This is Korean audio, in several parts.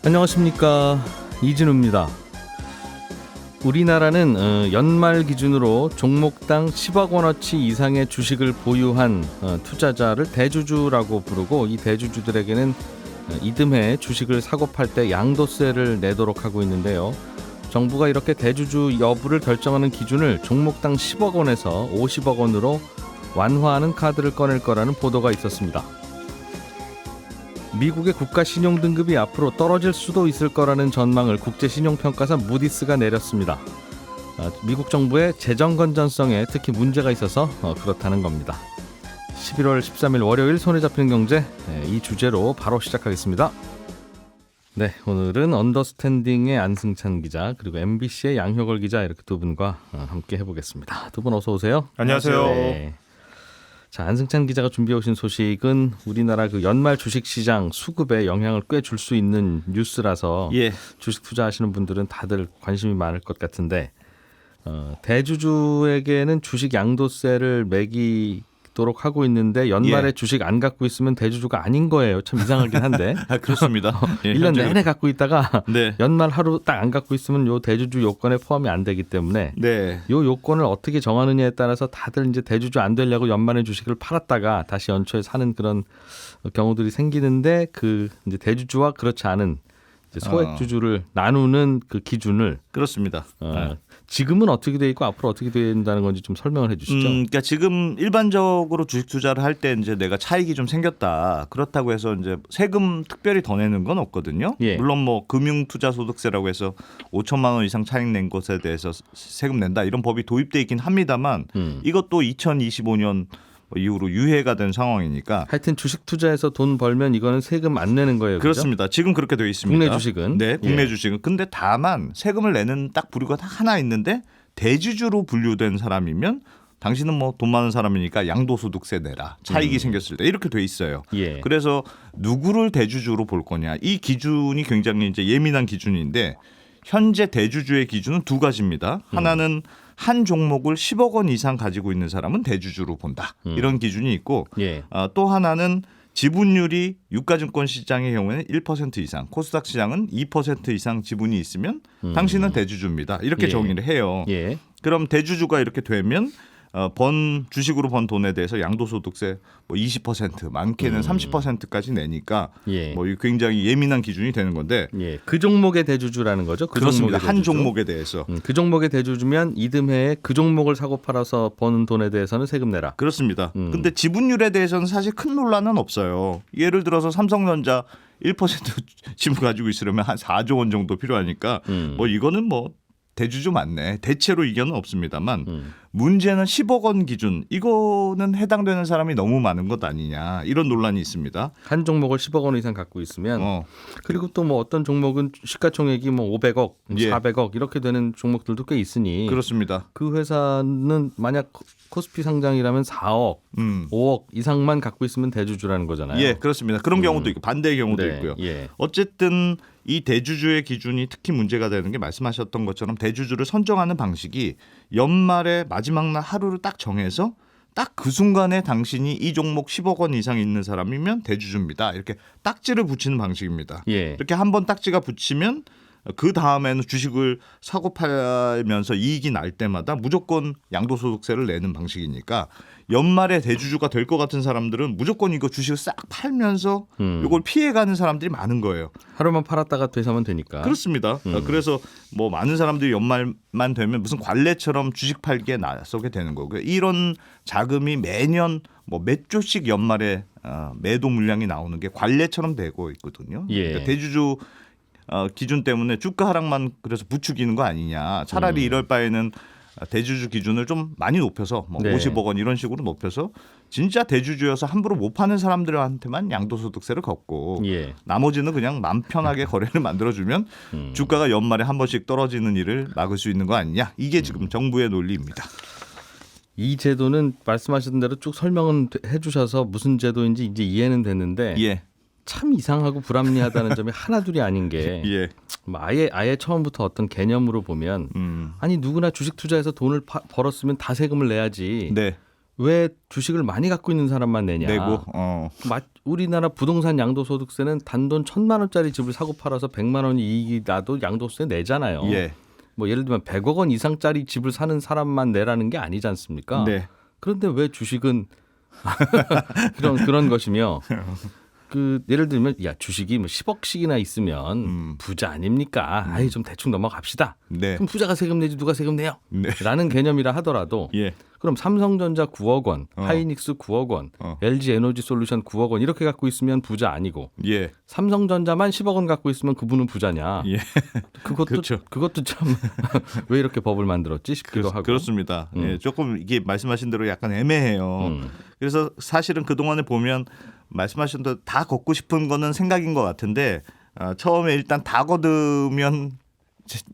안녕하십니까, 이진우입니다. 우리나라는 연말 기준으로 종목당 10억 원어치 이상의 주식을 보유한 투자자를 대주주라고 부르고, 이 대주주들에게는 이듬해 주식을 사고 팔 때 양도세를 내도록 하고 있는데요. 정부가 이렇게 대주주 여부를 결정하는 기준을 종목당 10억 원에서 50억 원으로 완화하는 카드를 꺼낼 거라는 보도가 있었습니다. 미국의 국가 신용 등급이 앞으로 떨어질 수도 있을 거라는 전망을 국제신용평가사 무디스가 내렸습니다. 미국 정부의 재정 건전성에 특히 문제가 있어서 그렇다는 겁니다. 11월 13일 월요일 손에 잡히는 경제, 이 주제로 바로 시작하겠습니다. 네, 오늘은 언더스탠딩의 안승찬 기자, 그리고 MBC의 양효걸 기자, 이렇게 두 분과 함께 해보겠습니다. 두 분 어서 오세요. 안녕하세요. 네. 자, 안승찬 기자가 준비해 오신 소식은 우리나라 그 연말 주식시장 수급에 영향을 꽤 줄 수 있는 뉴스라서 주식 투자하시는 분들은 다들 관심이 많을 것 같은데, 대주주에게는 주식 양도세를 매기도록 하고 있는데 연말에 주식 안 갖고 있으면 대주주가 아닌 거예요. 참 이상하긴 한데. 그렇습니다. 1년 내내 갖고 있다가 네. 연말 하루 딱 안 갖고 있으면 요 대주주 요건에 포함이 안 되기 때문에 요 요건을 어떻게 정하느냐에 따라서 다들 이제 대주주 안 되려고 연말에 주식을 팔았다가 다시 연초에 사는 그런 경우들이 생기는데, 그 이제 대주주와 그렇지 않은 이제 소액 주주를 나누는 그 기준을 그렇습니다. 지금은 어떻게 돼 있고 앞으로 어떻게 된다는 건지 좀 설명을 해주시죠. 그러니까 지금 일반적으로 주식 투자를 할 때 이제 내가 차익이 좀 생겼다, 그렇다고 해서 이제 세금 특별히 더 내는 건 없거든요. 물론 뭐 금융투자소득세라고 해서 5천만 원 이상 차익 낸 것에 대해서 세금 낸다, 이런 법이 도입돼 있긴 합니다만 이것도 2025년 이후로 유예가 된 상황이니까. 하여튼 주식 투자해서 돈 벌면 이거는 세금 안 내는 거예요. 그렇습니다. 그렇죠? 지금 그렇게 되어 있습니다. 국내 주식은. 네, 국내 주식은. 근데 다만 세금을 내는 딱 부류가 하나 있는데, 대주주로 분류된 사람이면 당신은 뭐 돈 많은 사람이니까 양도소득세 내라, 차익이 생겼을 때, 이렇게 돼 있어요. 그래서 누구를 대주주로 볼 거냐, 이 기준이 굉장히 이제 예민한 기준인데, 현재 대주주의 기준은 두 가지입니다. 하나는 한 종목을 10억 원 이상 가지고 있는 사람은 대주주로 본다, 이런 기준이 있고, 또 하나는 지분율이 유가증권 시장의 경우에는 1% 이상, 코스닥 시장은 2% 이상 지분이 있으면 당신은 대주주입니다, 이렇게 정의를 해요. 그럼 대주주가 이렇게 되면 주식으로 번 돈에 대해서 양도소득세 뭐 20%, 많게는 30%까지 내니까 뭐 굉장히 예민한 기준이 되는 건데, 그 종목의 대주주라는 거죠. 그렇습니다. 한 종목에 대해서. 그 종목의 대주주면 이듬해에 그 종목을 사고 팔아서 버는 돈에 대해서는 세금 내라. 그렇습니다. 근데 지분율에 대해서는 사실 큰 논란은 없어요. 예를 들어서 삼성전자 1% 지분 가지고 있으려면 한 4조 원 정도 필요하니까 뭐 이거는 뭐 대주주 맞네, 대체로 이견은 없습니다만, 문제는 10억 원 기준, 이거는 해당되는 사람이 너무 많은 것 아니냐, 이런 논란이 있습니다. 한 종목을 10억 원 이상 갖고 있으면 그리고 또 뭐 어떤 종목은 시가총액이 뭐 500억, 400억 이렇게 되는 종목들도 꽤 있으니. 그렇습니다. 그 회사는 만약 코스피 상장이라면 4억, 5억 이상만 갖고 있으면 대주주라는 거잖아요. 그렇습니다. 그런 경우도 있고 반대의 경우도 있고요. 어쨌든 이 대주주의 기준이 특히 문제가 되는 게, 말씀하셨던 것처럼 대주주를 선정하는 방식이 연말에 마지막 날 하루를 딱 정해서 딱 그 순간에 당신이 이 종목 10억 원 이상 있는 사람이면 대주주입니다, 이렇게 딱지를 붙이는 방식입니다. 이렇게 한번 딱지가 붙이면 그 다음에는 주식을 사고 팔면서 이익이 날 때마다 무조건 양도소득세를 내는 방식이니까, 연말에 대주주가 될 것 같은 사람들은 무조건 이거 주식을 싹 팔면서 이걸 피해가는 사람들이 많은 거예요. 하루만 팔았다가 되사면 되니까. 그렇습니다. 그래서 뭐 많은 사람들이 연말만 되면 무슨 관례처럼 주식 팔기에 나서게 되는 거고요. 이런 자금이 매년 뭐 몇 조씩 연말에 매도 물량이 나오는 게 관례처럼 되고 있거든요. 그러니까 대주주 기준 때문에 주가 하락만 그래서 부추기는 거 아니냐. 차라리 이럴 바에는 대주주 기준을 좀 많이 높여서 뭐 50억 원 이런 식으로 높여서 진짜 대주주여서 함부로 못 파는 사람들한테만 양도소득세를 걷고 나머지는 그냥 맘 편하게 거래를 만들어주면 주가가 연말에 한 번씩 떨어지는 일을 막을 수 있는 거 아니냐. 이게 지금 정부의 논리입니다. 이 제도는 말씀하신 대로 쭉 설명은 해주셔서 무슨 제도인지 이제 이해는 됐는데 참 이상하고 불합리하다는 점이 하나둘이 아닌 게 예. 아예 처음부터 어떤 개념으로 보면 아니 누구나 주식 투자해서 돈을 벌었으면 다 세금을 내야지. 네. 왜 주식을 많이 갖고 있는 사람만 내냐. 내고 우리나라 부동산 양도소득세는 단돈 1,000만 원짜리 집을 사고 팔아서 100만 원이 이익이 나도 양도세 내잖아요. 예. 뭐 예를 들면 100억 원 이상짜리 집을 사는 사람만 내라는 게 아니지 않습니까? 네. 그런데 왜 주식은 그런 것이며 예를 들면 야 주식이 뭐 10억씩이나 있으면 부자 아닙니까? 아이 좀 대충 넘어갑시다. 네. 그럼 부자가 세금 내지 누가 세금 내요? 네. 라는 개념이라 하더라도 예. 그럼 삼성전자 9억 원, 하이닉스 9억 원, LG 에너지 솔루션 9억 원 이렇게 갖고 있으면 부자 아니고 예. 삼성전자만 10억 원 갖고 있으면 그분은 부자냐? 예. 그것도 참 왜 이렇게 법을 만들었지 싶기도 하고. 그렇습니다. 예, 조금 이게 말씀하신 대로 약간 애매해요. 그래서 사실은 그 동안에 보면 말씀하신 대로 다 걷고 싶은 거는 생각인 것 같은데 처음에 일단 다 걷으면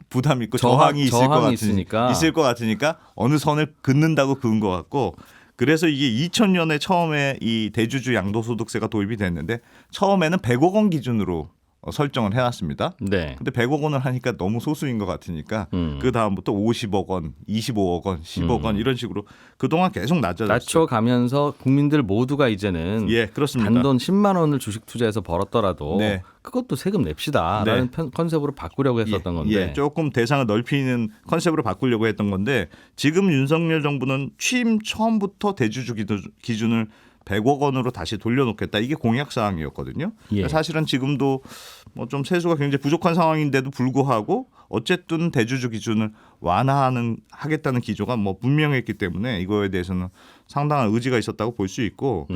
부담 있고 저항이 있을 것 같으니까 어느 선을 긋는다고 그은 것 같고 그래서 이게 2000년에 처음에 이 대주주 양도소득세가 도입이 됐는데 처음에는 100억 원 기준으로 설정을 해놨습니다. 네. 근데 100억 원을 하니까 너무 소수인 것 같으니까 그 다음부터 50억 원, 25억 원, 10억 원 이런 식으로 그동안 계속 낮춰가면서 국민들 모두가 이제는 예, 그렇습니다. 단돈 10만 원을 주식 투자해서 벌었더라도 네. 그것도 세금 냅시다라는 컨셉으로 바꾸려고 했었던 건데 예, 조금 대상을 넓히는 컨셉으로 바꾸려고 했던 건데 지금 윤석열 정부는 취임 처음부터 대주주 기준을 100억 원으로 다시 돌려놓겠다. 이게 공약 사항이었거든요. 예. 사실은 지금도 뭐 좀 세수가 굉장히 부족한 상황인데도 불구하고 어쨌든 대주주 기준을 하겠다는 기조가 뭐 분명했기 때문에 이거에 대해서는 상당한 의지가 있었다고 볼 수 있고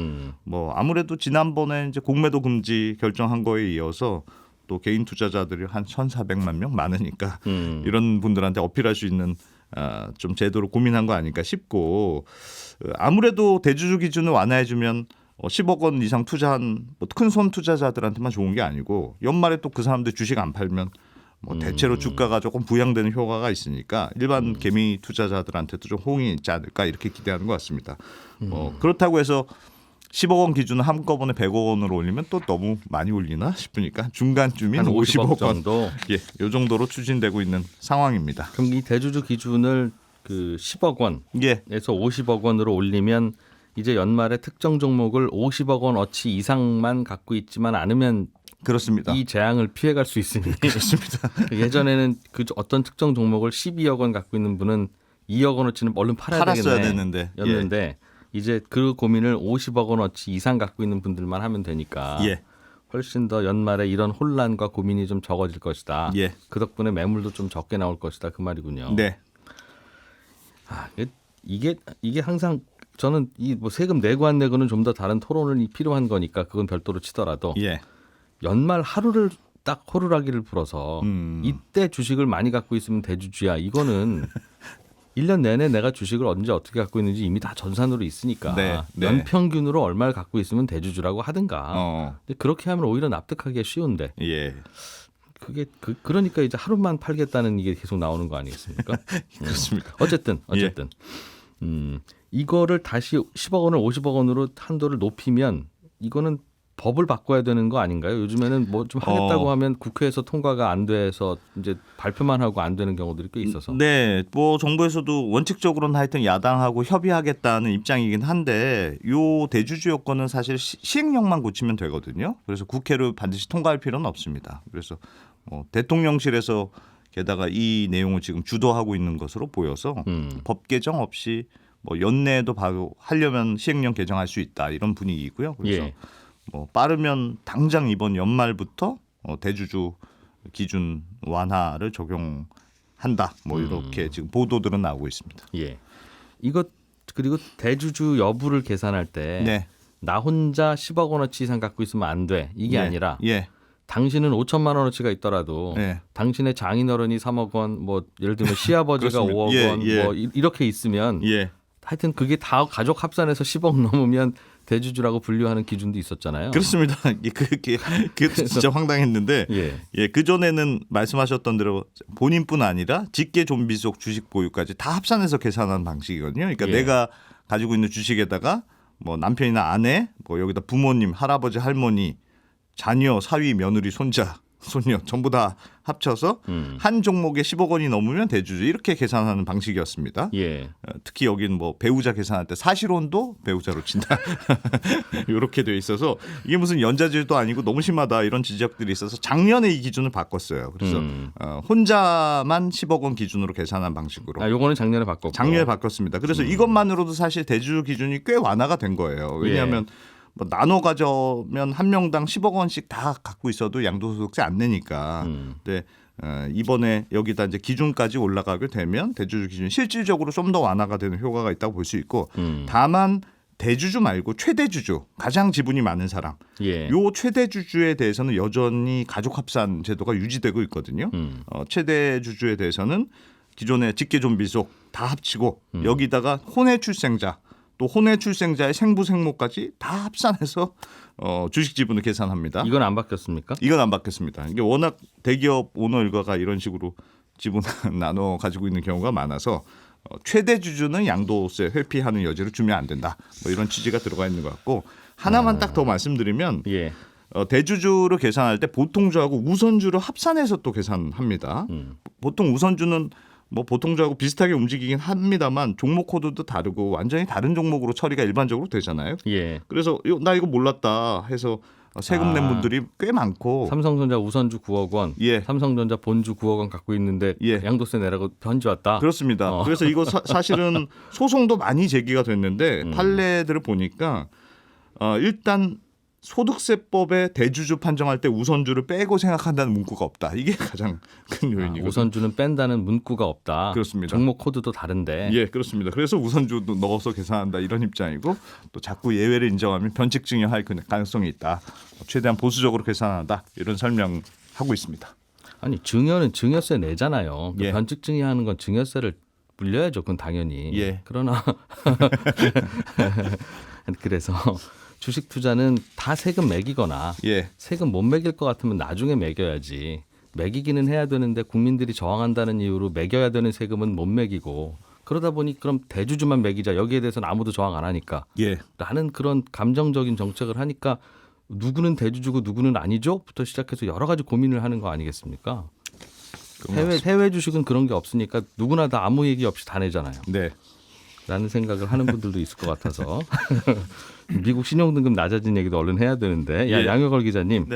뭐 아무래도 지난번에 이제 공매도 금지 결정한 거에 이어서 또 개인 투자자들이 한 1,400만 명 많으니까 이런 분들한테 어필할 수 있는 좀 제도를 고민한 거 아닐까 싶고 아무래도 대주주 기준을 완화해주면 10억 원 이상 투자한 큰 손 투자자들한테만 좋은 게 아니고 연말에 또 그 사람들 주식 안 팔면 뭐 대체로 주가가 조금 부양되는 효과가 있으니까 일반 개미 투자자들한테도 좀 호응이 있지 않을까 이렇게 기대하는 것 같습니다. 그렇다고 해서 10억 원 기준을 한꺼번에 100억 원으로 올리면 또 너무 많이 올리나 싶으니까 중간쯤인 한 50억 50억 정도. 예, 이 정도로 추진되고 있는 상황입니다. 그럼 이 대주주 기준을 그 10억 원에서 예. 50억 원으로 올리면 이제 연말에 특정 종목을 50억 원 어치 이상만 갖고 있지만 않으면 그렇습니다. 이 재앙을 피해갈 수 있으니 그렇습니다. 예전에는 그 어떤 특정 종목을 12억 원 갖고 있는 분은 2억 원어치는 얼른 팔았어야 되는데 였는데 이제 그 고민을 50억 원어치 이상 갖고 있는 분들만 하면 되니까 예. 훨씬 더 연말에 이런 혼란과 고민이 좀 적어질 것이다. 예. 그 덕분에 매물도 좀 적게 나올 것이다 그 말이군요. 네. 이게 항상 저는 이 뭐 세금 내고 안 내고는 좀 더 다른 토론이 필요한 거니까 그건 별도로 치더라도 예. 연말 하루를 딱 호루라기를 불어서 이때 주식을 많이 갖고 있으면 대주주야. 이거는 1년 내내 내가 주식을 언제 어떻게 갖고 있는지 이미 다 전산으로 있으니까 네, 네. 연평균으로 얼마를 갖고 있으면 대주주라고 하든가. 근데 그렇게 하면 오히려 납득하기가 쉬운데 예. 그게 그러니까 이제 하루만 팔겠다는 이게 계속 나오는 거 아니겠습니까? 그렇습니다. 어쨌든 이거를 다시 10억 원을 50억 원으로 한도를 높이면 이거는 법을 바꿔야 되는 거 아닌가요? 요즘에는 뭐 좀 하겠다고 하면 국회에서 통과가 안 돼서 이제 발표만 하고 안 되는 경우들이 꽤 있어서. 네, 뭐 정부에서도 원칙적으로는 하여튼 야당하고 협의하겠다는 입장이긴 한데 요 대주주 요건은 사실 시행령만 고치면 되거든요. 그래서 국회를 반드시 통과할 필요는 없습니다. 그래서 대통령실에서 게다가 이 내용을 지금 주도하고 있는 것으로 보여서 법 개정 없이 뭐 연내에도 바로 하려면 시행령 개정할 수 있다 이런 분위기이고요. 그래서 예. 뭐 빠르면 당장 이번 연말부터 대주주 기준 완화를 적용한다. 뭐 이렇게 지금 보도들은 나오고 있습니다. 예. 이것 그리고 대주주 여부를 계산할 때 네. 나 혼자 10억 원어치 이상 갖고 있으면 안 돼. 이게 아니라 예. 당신은 5천만 원어치가 있더라도 네. 당신의 장인어른이 3억 원, 뭐 예를 들면 시아버지가 5억 예, 원, 예. 뭐 이렇게 있으면 예. 하여튼 그게 다 가족 합산해서 10억 넘으면 대주주라고 분류하는 기준도 있었잖아요. 그렇습니다. 그게 진짜 황당했는데 예. 그 전에는 말씀하셨던 대로 본인뿐 아니라 직계 존비속 주식 보유까지 다 합산해서 계산하는 방식이거든요. 그러니까 예. 내가 가지고 있는 주식에다가 뭐 남편이나 아내, 뭐 여기다 부모님, 할아버지, 할머니, 자녀, 사위, 며느리, 손자 손녀 전부 다 합쳐서 한 종목에 10억 원이 넘으면 대주주 이렇게 계산하는 방식이었습니다. 예. 특히 여기는 뭐 배우자 계산할 때 사실혼도 배우자로 친다. 이렇게 돼 있어서 이게 무슨 연자제도 아니고 너무 심하다 이런 지적들이 있어서 작년에 이 기준을 바꿨어요. 그래서 혼자만 10억 원 기준으로 계산한 방식으로. 요거는 작년에 바꿨고. 작년에 바꿨습니다. 그래서 이것만으로도 사실 대주주 기준이 꽤 완화가 된 거예요. 왜냐하면 뭐 나눠 가져면 한 명당 10억 원씩 다 갖고 있어도 양도소득세 안 내니까. 근데 이번에 여기다 이제 기준까지 올라가게 되면 대주주 기준 실질적으로 좀 더 완화가 되는 효과가 있다고 볼 수 있고 다만 대주주 말고 최대주주 가장 지분이 많은 사람 요 최대주주에 대해서는 여전히 가족합산 제도가 유지되고 있거든요. 최대주주에 대해서는 기존의 직계존비속 다 합치고 여기다가 혼외 출생자 또 혼외 출생자의 생부 생모까지 다 합산해서 주식 지분을 계산합니다. 이건 안 바뀌었습니까? 이건 안 바뀌었습니다. 이게 워낙 대기업 오너 일가가 이런 식으로 지분 나눠 가지고 있는 경우가 많아서 최대 주주는 양도세 회피하는 여지를 주면 안 된다. 뭐 이런 취지가 들어가 있는 것 같고 하나만 딱 더 말씀드리면 대주주로 계산할 때 보통주하고 우선주를 합산해서 또 계산합니다. 보통 우선주는 뭐 보통주하고 비슷하게 움직이긴 합니다만 종목 코드도 다르고 완전히 다른 종목으로 처리가 일반적으로 되잖아요. 그래서 나 이거 몰랐다 해서 세금 낸 분들이 꽤 많고 삼성전자 우선주 9억 원, 삼성전자 본주 9억 원 갖고 있는데 양도세 내라고 편지 왔다. 그렇습니다. 그래서 이거 사실은 소송도 많이 제기가 됐는데 판례들을 보니까 일단 소득세법에 대주주 판정할 때 우선주를 빼고 생각한다는 문구가 없다. 이게 가장 큰 요인이고 우선주는 뺀다는 문구가 없다. 그렇습니다. 종목 코드도 다른데. 그렇습니다. 그래서 우선주도 넣어서 계산한다 이런 입장이고 또 자꾸 예외를 인정하면 변칙증여할 가능성이 있다. 최대한 보수적으로 계산한다 이런 설명하고 있습니다. 아니 증여는 증여세 내잖아요. 변칙증여하는 건 증여세를 물려야죠. 그건 당연히. 그러나 그래서 주식 투자는 다 세금 매기거나 세금 못 매길 것 같으면 나중에 매겨야지. 매기기는 해야 되는데 국민들이 저항한다는 이유로 매겨야 되는 세금은 못 매기고 그러다 보니 그럼 대주주만 매기자. 여기에 대해서는 아무도 저항 안 하니까. 라는 그런 감정적인 정책을 하니까 누구는 대주주고 누구는 아니죠?부터 시작해서 여러 가지 고민을 하는 거 아니겠습니까? 해외 주식은 그런 게 없으니까 누구나 다 아무 얘기 없이 다 내잖아요. 라는 생각을 하는 분들도 있을 것 같아서 미국 신용등급 낮아진 얘기도 얼른 해야 되는데 양효걸 기자님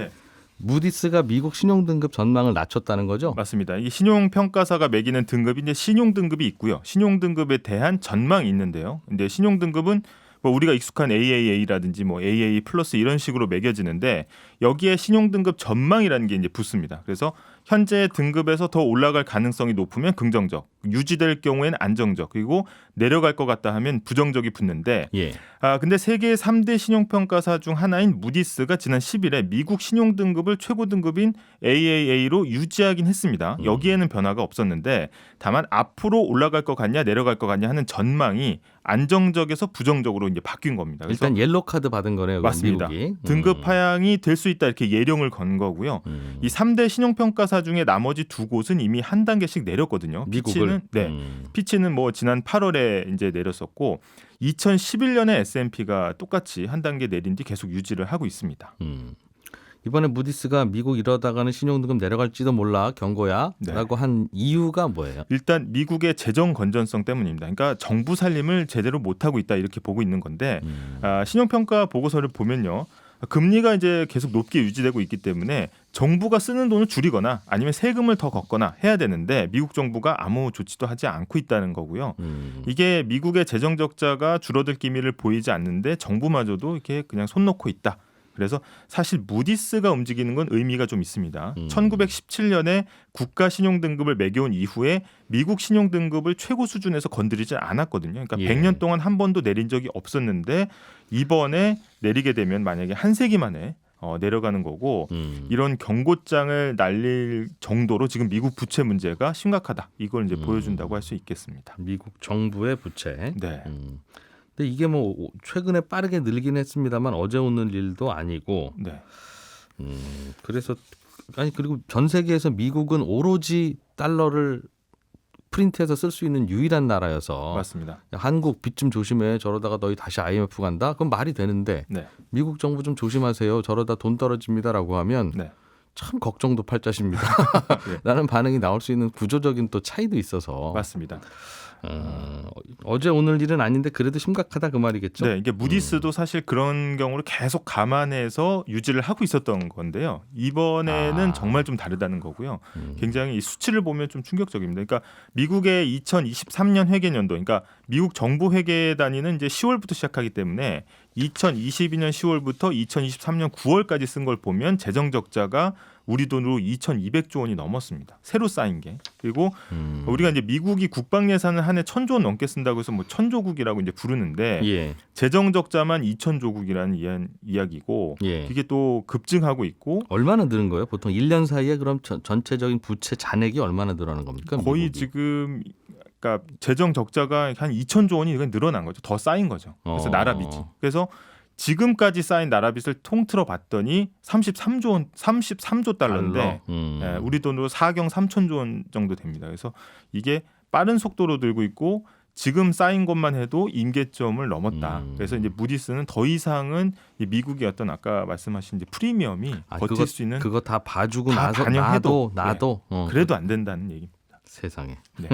무디스가 미국 신용등급 전망을 낮췄다는 거죠? 맞습니다. 이 신용평가사가 매기는 등급이 이제 신용등급이 있고요. 신용등급에 대한 전망이 있는데요. 근데 신용등급은 뭐 우리가 익숙한 AAA라든지 뭐 AA 플러스 이런 식으로 매겨지는데 여기에 신용등급 전망이라는 게 이제 붙습니다. 그래서 현재 등급에서 더 올라갈 가능성이 높으면 긍정적, 유지될 경우에는 안정적, 그리고 내려갈 것 같다 하면 부정적이 붙는데 근데 세계 3대 신용평가사 중 하나인 무디스가 지난 10일에 미국 신용등급을 최고 등급인 AAA로 유지하긴 했습니다. 여기에는 변화가 없었는데 다만 앞으로 올라갈 것 같냐 내려갈 것 같냐 하는 전망이 안정적에서 부정적으로 이제 바뀐 겁니다. 그래서 일단 옐로 카드 받은 거네요. 맞습니다. 미국이. 등급 하향이 될 수 있다 이렇게 예령을 건 거고요. 이 3대 신용평가사 중에 나머지 두 곳은 이미 한 단계씩 내렸거든요. 미국을. 피치는 뭐 지난 8월에 이제 내렸었고 2011년에 S&P가 똑같이 한 단계 내린 뒤 계속 유지를 하고 있습니다. 이번에 무디스가 미국 이러다가는 신용등급 내려갈지도 몰라 경고야라고 한 이유가 뭐예요? 일단 미국의 재정 건전성 때문입니다. 그러니까 정부 살림을 제대로 못하고 있다 이렇게 보고 있는 건데 신용평가 보고서를 보면요. 금리가 이제 계속 높게 유지되고 있기 때문에 정부가 쓰는 돈을 줄이거나 아니면 세금을 더 걷거나 해야 되는데 미국 정부가 아무 조치도 하지 않고 있다는 거고요. 이게 미국의 재정 적자가 줄어들 기미를 보이지 않는데 정부마저도 이렇게 그냥 손 놓고 있다. 그래서 사실 무디스가 움직이는 건 의미가 좀 있습니다. 1917년에 국가 신용등급을 매겨온 이후에 미국 신용등급을 최고 수준에서 건드리지 않았거든요. 그러니까 100년 동안 한 번도 내린 적이 없었는데 이번에 내리게 되면 만약에 한 세기 만에 내려가는 거고 이런 경고장을 날릴 정도로 지금 미국 부채 문제가 심각하다. 이걸 이제 보여준다고 할 수 있겠습니다. 미국 정부의 부채. 근데 이게 뭐 최근에 빠르게 늘긴 했습니다만 어제 오는 일도 아니고. 그래서 그리고 전 세계에서 미국은 오로지 달러를 프린트해서 쓸 수 있는 유일한 나라여서 맞습니다. 한국 빚 좀 조심해 저러다가 너희 다시 IMF 간다? 그럼 말이 되는데 미국 정부 좀 조심하세요. 저러다 돈 떨어집니다라고 하면 참 걱정도 팔자십니다. 예. 라는 반응이 나올 수 있는 구조적인 또 차이도 있어서 맞습니다. 어제 오늘 일은 아닌데 그래도 심각하다 그 말이겠죠. 네, 이게 무디스도 사실 그런 경우를 계속 감안해서 유지를 하고 있었던 건데요. 이번에는 정말 좀 다르다는 거고요. 굉장히 이 수치를 보면 좀 충격적입니다. 그러니까 미국의 2023년 회계년도, 그러니까 미국 정부 회계 단위는 이제 10월부터 시작하기 때문에 2022년 10월부터 2023년 9월까지 쓴 걸 보면 재정 적자가 우리 돈으로 2,200조 원이 넘었습니다. 새로 쌓인 게. 그리고 우리가 이제 미국이 국방 예산을 한 해 1,000조 원 넘게 쓴다고 해서 뭐 천조국이라고 이제 부르는데 예. 재정 적자만 2,000조국이라는 이야기고 예. 이게 또 급증하고 있고 얼마나 늘은 거예요? 보통 1년 사이에 그럼 전체적인 부채 잔액이 얼마나 늘어나는 겁니까? 거의 미국이? 지금 그러니까 재정 적자가 한 2,000조 원이 늘어난 거죠. 더 쌓인 거죠. 그래서 나라 빚이. 그래서 지금까지 쌓인 나라 빚을 통틀어 봤더니 33조 달러인데 예, 우리 돈으로 4경 3천조 원 정도 됩니다. 그래서 이게 빠른 속도로 늘고 있고 지금 쌓인 것만 해도 임계점을 넘었다. 그래서 이제 무디스는 더 이상은 이 미국의 어떤 아까 말씀하신 이제 프리미엄이 버틸 수 있는 그거 다 봐주고 다 나서 반영해도 나도 그래도 안 된다는 얘기입니다. 세상에. 네.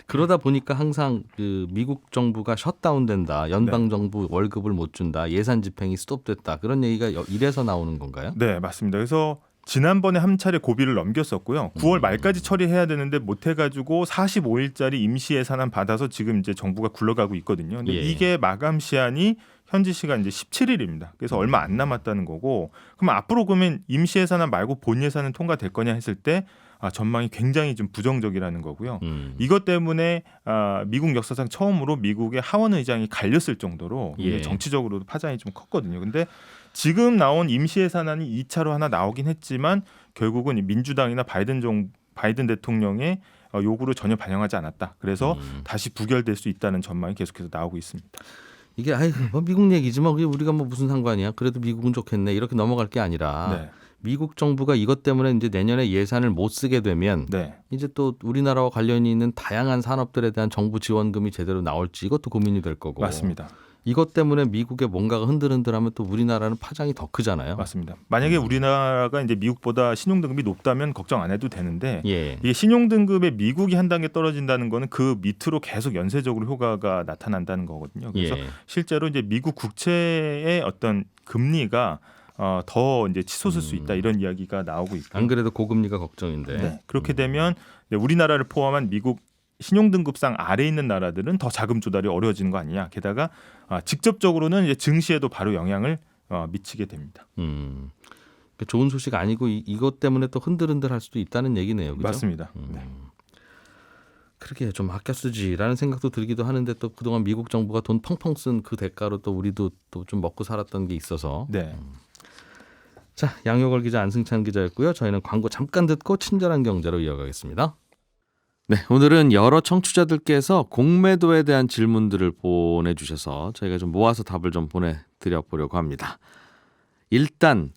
그러다 보니까 항상 그 미국 정부가 셧다운된다. 연방 정부 월급을 못 준다. 예산 집행이 스톱됐다. 그런 얘기가 이래서 나오는 건가요? 네, 맞습니다. 그래서 지난번에 한 차례 고비를 넘겼었고요. 9월 말까지 처리해야 되는데 못 해가지고 45일짜리 임시 예산안 받아서 지금 이제 정부가 굴러가고 있거든요. 근데 예. 이게 마감 시한이 현지 시간 이제 17일입니다. 그래서 얼마 안 남았다는 거고, 그럼 앞으로 그러면 임시 예산안 말고 본 예산은 통과될 거냐 했을 때 전망이 굉장히 좀 부정적이라는 거고요. 이것 때문에 미국 역사상 처음으로 미국의 하원 의장이 갈렸을 정도로 예. 정치적으로도 파장이 좀 컸거든요. 근데 지금 나온 임시 예산안이 2차로 하나 나오긴 했지만 결국은 이 민주당이나 바이든 대통령의 요구를 전혀 반영하지 않았다. 그래서 다시 부결될 수 있다는 전망이 계속해서 나오고 있습니다. 이게 뭐 미국 얘기지만 그게 우리가 뭐 무슨 상관이야? 그래도 미국은 좋겠네. 이렇게 넘어갈 게 아니라 네. 미국 정부가 이것 때문에 이제 내년에 예산을 못 쓰게 되면 네. 이제 또 우리나라와 관련이 있는 다양한 산업들에 대한 정부 지원금이 제대로 나올지 이것도 고민이 될 거고. 맞습니다. 이것 때문에 미국의 뭔가가 흔들흔들하면 또 우리나라는 파장이 더 크잖아요. 맞습니다. 만약에 우리나라가 이제 미국보다 신용등급이 높다면 걱정 안 해도 되는데 예. 이게 신용등급에 미국이 한 단계 떨어진다는 거는 그 밑으로 계속 연쇄적으로 효과가 나타난다는 거거든요. 그래서 예. 실제로 이제 미국 국채의 어떤 금리가 더 이제 치솟을 수 있다 이런 이야기가 나오고 있고. 안 그래도 고금리가 걱정인데. 네. 그렇게 되면 우리나라를 포함한 미국 신용등급상 아래 있는 나라들은 더 자금 조달이 어려워지는 거 아니냐. 게다가 직접적으로는 이제 증시에도 바로 영향을 미치게 됩니다. 좋은 소식 아니고 이것 때문에 또 흔들흔들할 수도 있다는 얘기네요. 그죠? 맞습니다. 네. 그렇게 좀 아껴 쓰지라는 생각도 들기도 하는데 또 그동안 미국 정부가 돈 펑펑 쓴 그 대가로 또 우리도 또 좀 먹고 살았던 게 있어서. 네. 자, 양효걸 기자, 안승찬 기자였고요. 저희는 광고 잠깐 듣고 친절한 경제로 이어가겠습니다. 네, 오늘은 여러 청취자들께서 공매도에 대한 질문들을 보내주셔서 저희가 좀 모아서 답을 좀 보내드려 보려고 합니다. 일단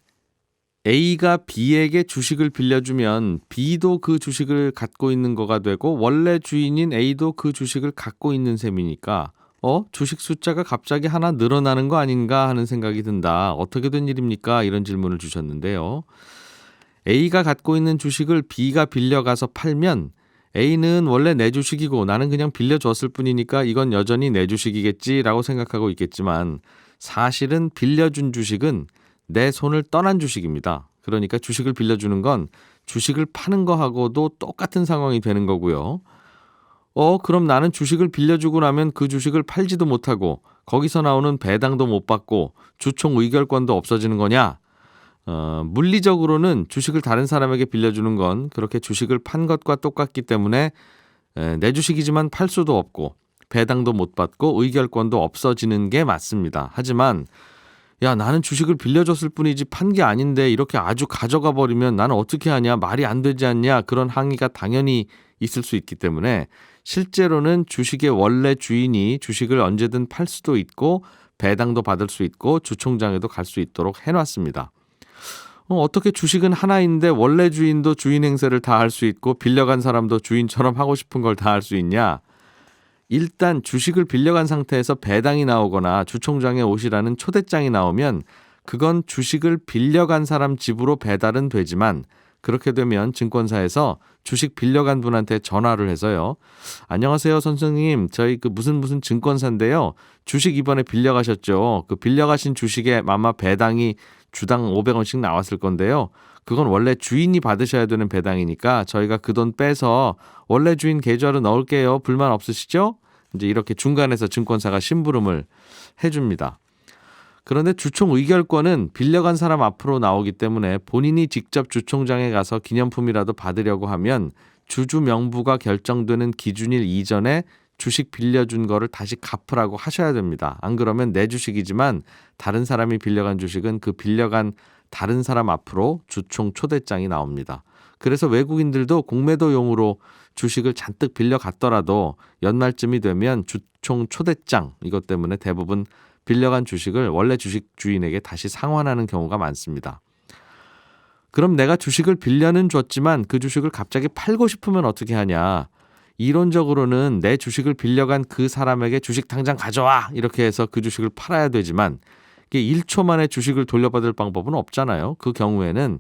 A가 B에게 주식을 빌려주면 B도 그 주식을 갖고 있는 거가 되고 원래 주인인 A도 그 주식을 갖고 있는 셈이니까 주식 숫자가 갑자기 하나 늘어나는 거 아닌가 하는 생각이 든다. 어떻게 된 일입니까? 이런 질문을 주셨는데요. A가 갖고 있는 주식을 B가 빌려가서 팔면 A는 원래 내 주식이고 나는 그냥 빌려줬을 뿐이니까 이건 여전히 내 주식이겠지라고 생각하고 있겠지만 사실은 빌려준 주식은 내 손을 떠난 주식입니다. 그러니까 주식을 빌려주는 건 주식을 파는 거하고도 똑같은 상황이 되는 거고요. 그럼 나는 주식을 빌려주고 나면 그 주식을 팔지도 못하고 거기서 나오는 배당도 못 받고 주총 의결권도 없어지는 거냐? 물리적으로는 주식을 다른 사람에게 빌려주는 건 그렇게 주식을 판 것과 똑같기 때문에 내 주식이지만 팔 수도 없고 배당도 못 받고 의결권도 없어지는 게 맞습니다. 하지만 야, 나는 주식을 빌려줬을 뿐이지 판 게 아닌데 이렇게 아주 가져가 버리면 나는 어떻게 하냐, 말이 안 되지 않냐, 그런 항의가 당연히 있을 수 있기 때문에 실제로는 주식의 원래 주인이 주식을 언제든 팔 수도 있고 배당도 받을 수 있고 주총장에도 갈 수 있도록 해놨습니다. 어떻게 주식은 하나인데 원래 주인도 주인 행세를 다 할 수 있고 빌려간 사람도 주인처럼 하고 싶은 걸 다 할 수 있냐? 일단 주식을 빌려간 상태에서 배당이 나오거나 주총장에 오시라는 초대장이 나오면 그건 주식을 빌려간 사람 집으로 배달은 되지만 그렇게 되면 증권사에서 주식 빌려간 분한테 전화를 해서요. 안녕하세요 선생님, 저희 그 무슨 증권사인데요. 주식 이번에 빌려가셨죠. 그 빌려가신 주식에 아마 배당이 주당 500원씩 나왔을 건데요. 그건 원래 주인이 받으셔야 되는 배당이니까 저희가 그 돈 빼서 원래 주인 계좌로 넣을게요. 불만 없으시죠? 이제 이렇게 중간에서 증권사가 심부름을 해줍니다. 그런데 주총 의결권은 빌려간 사람 앞으로 나오기 때문에 본인이 직접 주총장에 가서 기념품이라도 받으려고 하면 주주 명부가 결정되는 기준일 이전에 주식 빌려준 거를 다시 갚으라고 하셔야 됩니다. 안 그러면 내 주식이지만 다른 사람이 빌려간 주식은 그 빌려간 다른 사람 앞으로 주총 초대장이 나옵니다. 그래서 외국인들도 공매도용으로 주식을 잔뜩 빌려갔더라도 연말쯤이 되면 주총 초대장 이것 때문에 대부분 빌려간 주식을 원래 주식 주인에게 다시 상환하는 경우가 많습니다. 그럼 내가 주식을 빌려는 줬지만 그 주식을 갑자기 팔고 싶으면 어떻게 하냐? 이론적으로는 내 주식을 빌려간 그 사람에게 주식 당장 가져와 이렇게 해서 그 주식을 팔아야 되지만 이게 1초 만에 주식을 돌려받을 방법은 없잖아요. 그 경우에는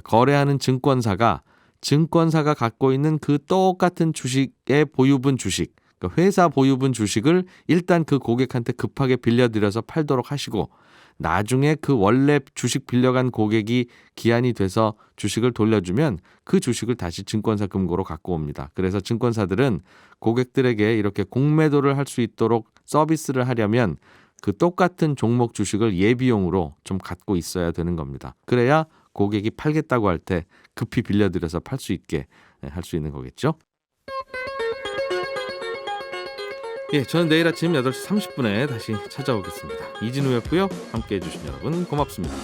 거래하는 증권사가 갖고 있는 그 똑같은 주식의 보유분 주식, 그러니까 회사 보유분 주식을 일단 그 고객한테 급하게 빌려드려서 팔도록 하시고 나중에 그 원래 주식 빌려간 고객이 기한이 돼서 주식을 돌려주면 그 주식을 다시 증권사 금고로 갖고 옵니다. 그래서 증권사들은 고객들에게 이렇게 공매도를 할 수 있도록 서비스를 하려면 그 똑같은 종목 주식을 예비용으로 좀 갖고 있어야 되는 겁니다. 그래야 고객이 팔겠다고 할 때 급히 빌려드려서 팔 수 있게 할 수 있는 거겠죠. 예, 저는 내일 아침 8시 30분에 다시 찾아오겠습니다. 이진우였고요. 함께해 주신 여러분 고맙습니다.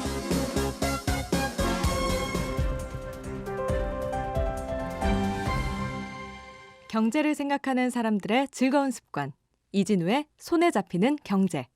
경제를 생각하는 사람들의 즐거운 습관. 이진우의 손에 잡히는 경제.